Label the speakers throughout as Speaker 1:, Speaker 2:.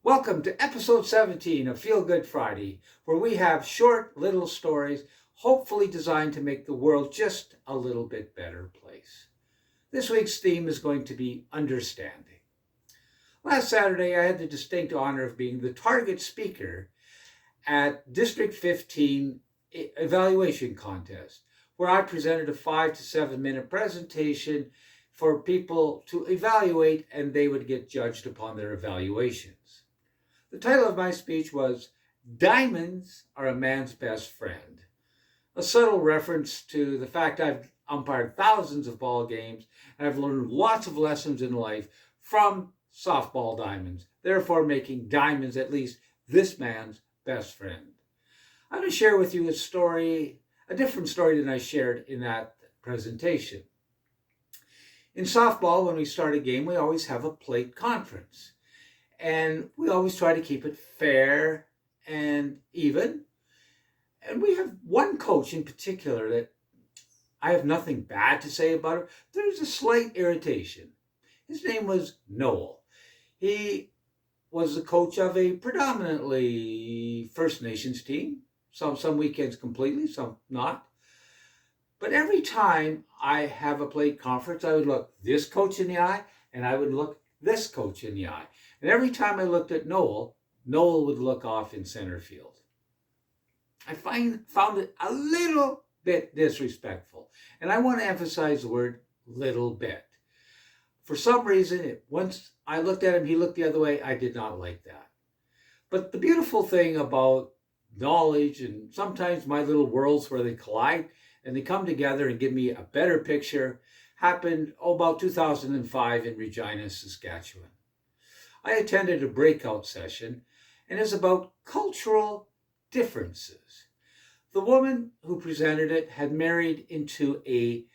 Speaker 1: Welcome to episode 17 of Feel Good Friday, where we have short little stories hopefully designed to make the world just a little bit better place. This week's theme is going to be understanding. Last Saturday, I had the distinct honor of being the target speaker at District 15 evaluation contest, where I presented a 5 to 7 minute presentation for people to evaluate, and they would get judged upon their evaluations. The title of my speech was Diamonds Are a Man's Best Friend, a subtle reference to the fact I've umpired thousands of ball games and I've learned lots of lessons in life from softball diamonds, therefore making diamonds at least this man's best friend. I'm going to share with you a story, a different story than I shared in that presentation. In softball, when we start a game, we always have a plate conference. And we always try to keep it fair and even. And we have one coach in particular that I have nothing bad to say about him. There's a slight irritation. His name was Noel. He was the coach of a predominantly First Nations team. Some weekends completely, some not. But every time I have a plate conference, I would look this coach in the eye and I would look this coach in the eye. And every time I looked at Noel, Noel would look off in center field. I found it a little bit disrespectful. And I want to emphasize the word little bit. For some reason, once I looked at him, he looked the other way. I did not like that. But the beautiful thing about knowledge and sometimes my little worlds where they collide and they come together and give me a better picture happened about 2005 in Regina, Saskatchewan. I attended a breakout session, and it's about cultural differences. The woman who presented it had married into a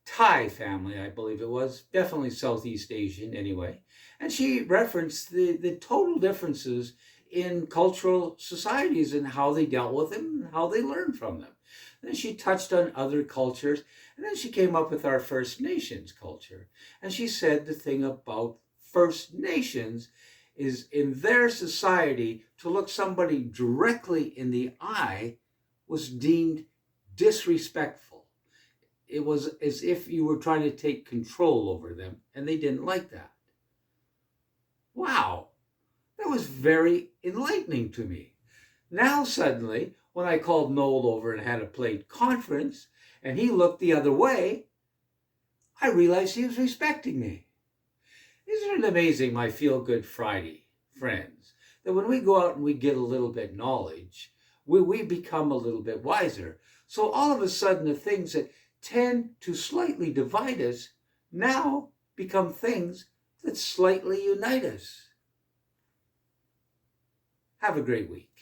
Speaker 1: Thai family, I believe it was, definitely Southeast Asian anyway, and she referenced the total differences in cultural societies and how they dealt with them and how they learned from them. Then she touched on other cultures, and then she came up with our First Nations culture. And she said the thing about First Nations is in their society, to look somebody directly in the eye was deemed disrespectful. It was as if you were trying to take control over them, and they didn't like that. Wow, that was very enlightening to me. Now suddenly, when I called Noel over and had a plate conference, and he looked the other way, I realized he was respecting me. Isn't it amazing, my Feel Good Friday friends, that when we go out and we get a little bit knowledge, we become a little bit wiser. So all of a sudden, the things that tend to slightly divide us now become things that slightly unite us. Have a great week.